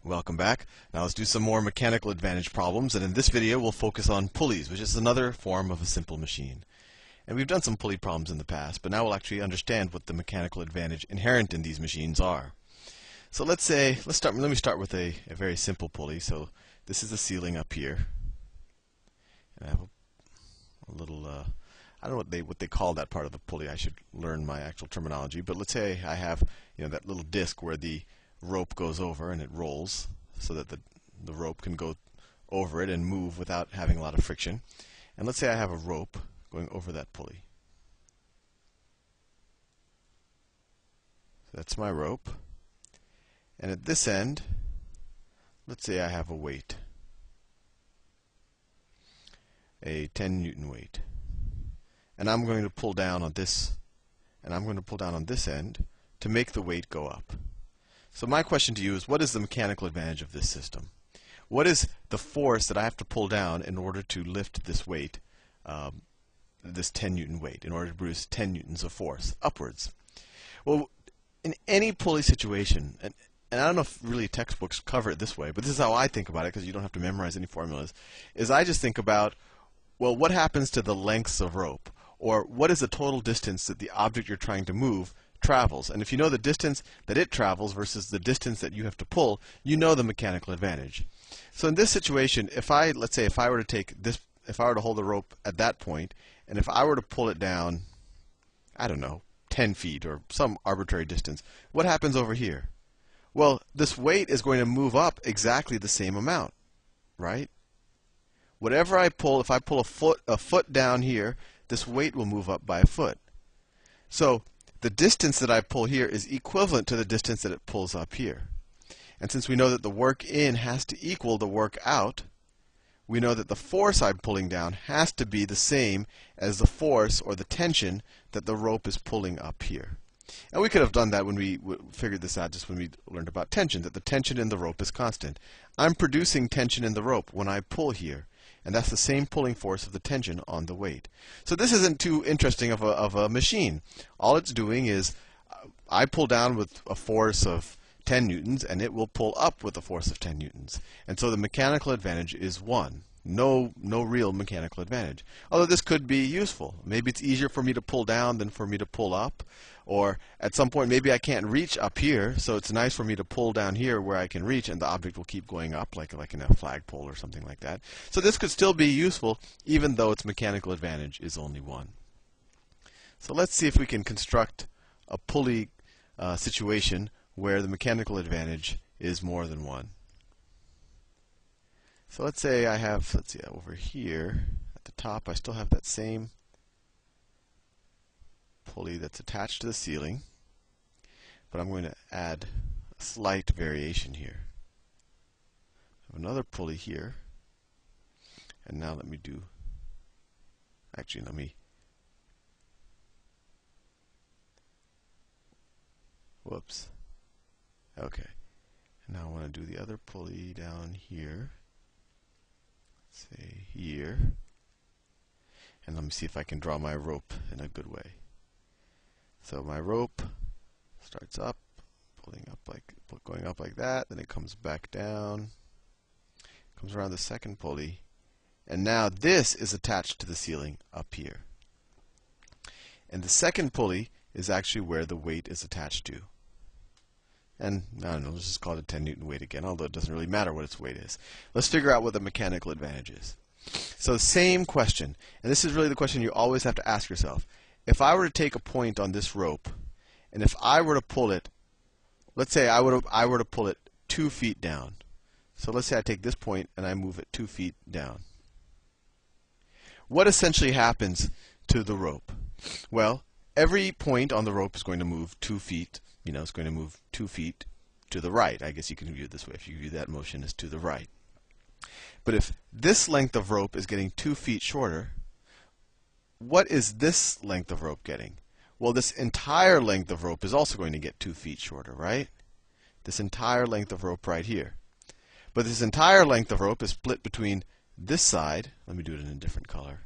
Welcome back. Now let's do some more mechanical advantage problems, and in this video we'll focus on pulleys, which is another form of a simple machine. And we've done some pulley problems in the past, but now we'll actually understand what the mechanical advantage inherent in these machines are. So let me start with a very simple pulley. So this is the ceiling up here. And I have a little, I don't know what they call that part of the pulley. I should learn my actual terminology. But let's say I have that little disc where the rope goes over and it rolls so that the rope can go over it and move without having a lot of friction. And let's say I have a rope going over that pulley. So that's my rope. And at this end, let's say I have a weight, a 10 Newton weight. And I'm going to pull down on this, and I'm going to pull down on this end to make the weight go up. So my question to you is, what is the mechanical advantage of this system? What is the force that I have to pull down in order to lift this weight, this 10 Newton weight, in order to produce 10 newtons of force upwards? Well, in any pulley situation, and I don't know if really textbooks cover it this way, but this is how I think about it, because you don't have to memorize any formulas, is I just think about, well, what happens to the lengths of rope? Or what is the total distance that the object you're trying to move travels? And if you know the distance that it travels versus the distance that you have to pull, you know the mechanical advantage. So in this situation, let's say if I were to hold the rope at that point, and if I were to pull it down, I don't know, 10 feet or some arbitrary distance, what happens over here? Well, this weight is going to move up exactly the same amount, right? Whatever I pull, if I pull a foot down here, this weight will move up by a foot. So the distance that I pull here is equivalent to the distance that it pulls up here. And since we know that the work in has to equal the work out, we know that the force I'm pulling down has to be the same as the force or the tension that the rope is pulling up here. And we could have done that when we figured this out, just when we learned about tension, that the tension in the rope is constant. I'm producing tension in the rope when I pull here, and that's the same pulling force of the tension on the weight. So this isn't too interesting of a machine. All it's doing is I pull down with a force of 10 newtons, and it will pull up with a force of 10 newtons. And so the mechanical advantage is 1. No real mechanical advantage. Although this could be useful. Maybe it's easier for me to pull down than for me to pull up. Or at some point, maybe I can't reach up here, so it's nice for me to pull down here where I can reach, and the object will keep going up, like in a flagpole or something like that. So this could still be useful, even though its mechanical advantage is only 1. So let's see if we can construct a pulley situation where the mechanical advantage is more than 1. So let's say I have, over here at the top, I still have that same pulley that's attached to the ceiling, but I'm going to add a slight variation here. I have another pulley here, and now let me whoops. Okay. And now I want to do the other pulley down here. Say here. And let me see if I can draw my rope in a good way. So my rope starts up, going up like that, then it comes back down, comes around the second pulley, and now this is attached to the ceiling up here. And the second pulley is actually where the weight is attached to. And I don't know, let's just call it a 10 Newton weight again, although it doesn't really matter what its weight is. Let's figure out what the mechanical advantage is. So same question, and this is really the question you always have to ask yourself. If I were to take a point on this rope, and if I were to pull it, let's say I were to pull it 2 feet down. So let's say I take this point and I move it 2 feet down. What essentially happens to the rope? Well, every point on the rope is going to move 2 feet. It's going to move 2 feet to the right. I guess you can view it this way, if you view that motion as to the right. But if this length of rope is getting 2 feet shorter, what is this length of rope getting? Well, this entire length of rope is also going to get 2 feet shorter, right? This entire length of rope right here. But this entire length of rope is split between this side. Let me do it in a different color.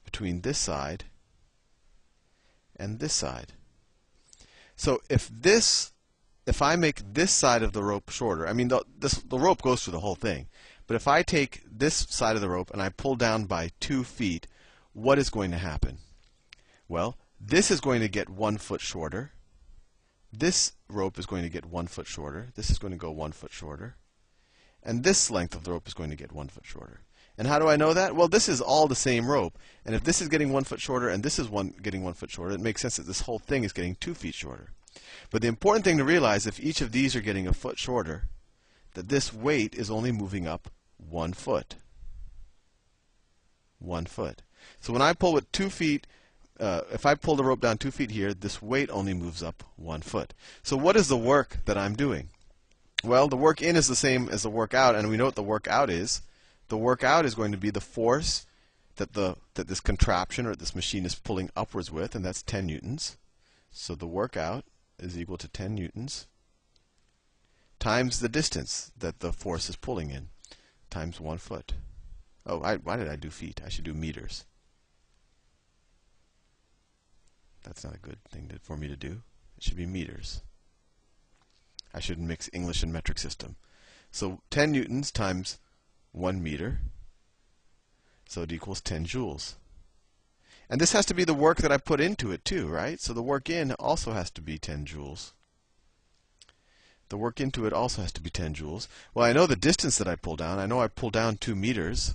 Between this side and this side. So if this if I make this side of the rope shorter, I mean the rope goes through the whole thing, but if I take this side of the rope and I pull down by 2 feet, what is going to happen? Well, this is going to get 1 foot shorter. This rope is going to get 1 foot shorter. This is going to go 1 foot shorter. And this length of the rope is going to get 1 foot shorter. And how do I know that? Well, this is all the same rope. And if this is getting 1 foot shorter and this is getting 1 foot shorter, it makes sense that this whole thing is getting 2 feet shorter. But the important thing to realize, if each of these are getting a foot shorter, that this weight is only moving up 1 foot. 1 foot. So when I pull with 2 feet, if I pull the rope down 2 feet here, this weight only moves up 1 foot. So what is the work that I'm doing? Well, the work in is the same as the work out, and we know what the work out is. The work out is going to be the force that this contraption or this machine is pulling upwards with, and that's 10 newtons. So the work out is equal to 10 newtons times the distance that the force is pulling in, times 1 foot. Oh, why did I do feet? I should do meters. That's not a good thing for me to do. It should be meters. I should mix English and metric system. So 10 newtons times 1 meter, so it equals 10 joules. And this has to be the work that I put into it too, right? So the work in also has to be 10 joules. The work into it also has to be 10 joules. Well, I know the distance that I pull down. I know I pull down 2 meters.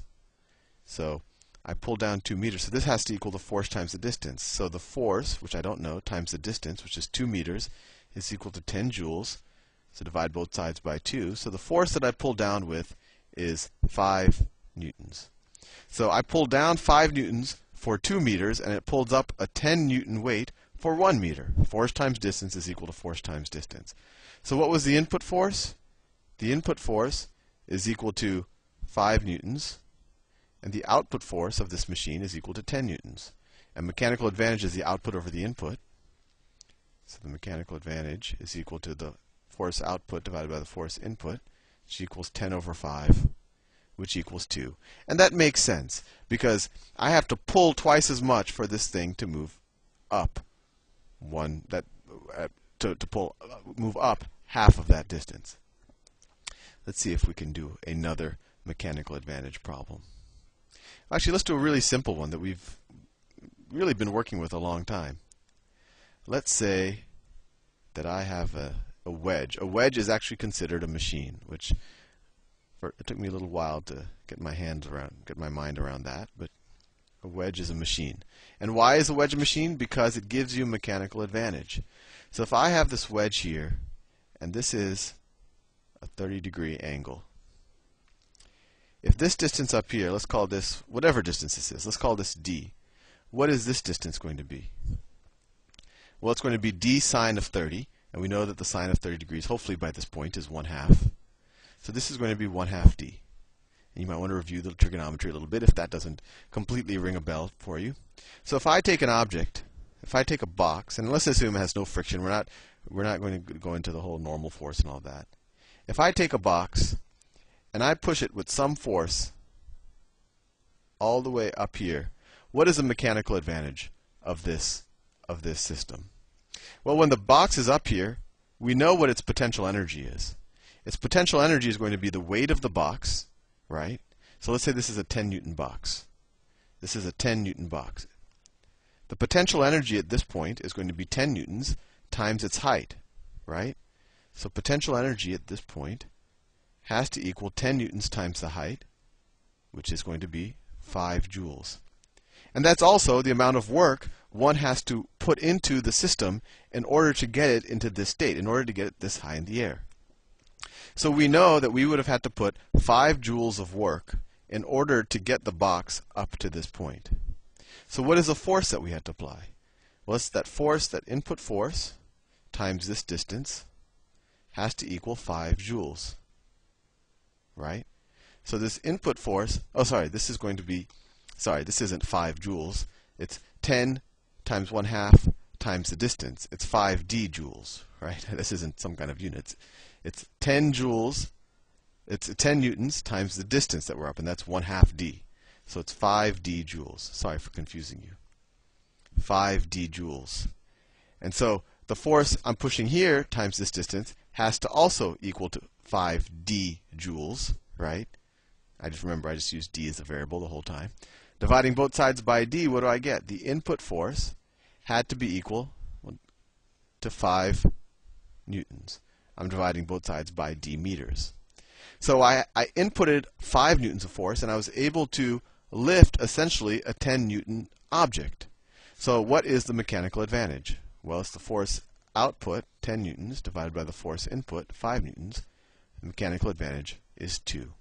So I pull down 2 meters. So this has to equal the force times the distance. So the force, which I don't know, times the distance, which is 2 meters, is equal to 10 joules. So divide both sides by 2. So the force that I pull down with is 5 newtons. So I pull down 5 newtons for 2 meters, and it pulls up a 10 newton weight for 1 meter. Force times distance is equal to force times distance. So what was the input force? The input force is equal to 5 newtons, and the output force of this machine is equal to 10 newtons. And mechanical advantage is the output over the input. So the mechanical advantage is equal to the force output divided by the force input, which equals 10 over 5, which equals 2. And that makes sense, because I have to pull twice as much for this thing to move up move up half of that distance. Let's see if we can do another mechanical advantage problem. Actually, let's do a really simple one that we've really been working with a long time. Let's say that I have a wedge. A wedge is actually considered a machine, which it took me a little while to get my mind around that, but a wedge is a machine. And why is a wedge a machine? Because it gives you mechanical advantage. So if I have this wedge here, and this is a 30-degree angle. If this distance up here, let's call this, whatever distance this is, let's call this d. What is this distance going to be? Well, it's going to be d sine of 30, and we know that the sine of 30 degrees, hopefully by this point, is 1/2. So this is going to be 1/2 d. And you might want to review the trigonometry a little bit if that doesn't completely ring a bell for you. So if I take an object, if I take a box, and let's assume it has no friction, we're not going to go into the whole normal force and all that. If I take a box and I push it with some force all the way up here, what is the mechanical advantage of this system? Well, when the box is up here, we know what its potential energy is. Its potential energy is going to be the weight of the box, right? So let's say this is a 10 Newton box. This is a 10 Newton box. The potential energy at this point is going to be 10 newtons times its height, right? So potential energy at this point has to equal 10 newtons times the height, which is going to be 5 joules. And that's also the amount of work one has to put into the system in order to get it into this state, in order to get it this high in the air. So we know that we would have had to put 5 joules of work in order to get the box up to this point. So what is the force that we had to apply? Well, it's that force, that input force, times this distance, has to equal 5 joules, right? So this input force, this isn't 5 joules. It's 10 times 1/2 times the distance. It's 5d joules, right? This isn't some kind of units. It's 10 joules, it's 10 newtons times the distance that we're up, and that's 1/2 d. So it's 5d joules. Sorry for confusing you. 5d joules. And so the force I'm pushing here times this distance has to also equal to 5d joules, right? I just used d as a variable the whole time. Dividing both sides by d, what do I get? The input force had to be equal to 5 newtons. I'm dividing both sides by d meters. So I inputted 5 newtons of force, and I was able to lift essentially a 10 newton object. So what is the mechanical advantage? Well, it's the force output, 10 newtons, divided by the force input, 5 newtons. The mechanical advantage is 2.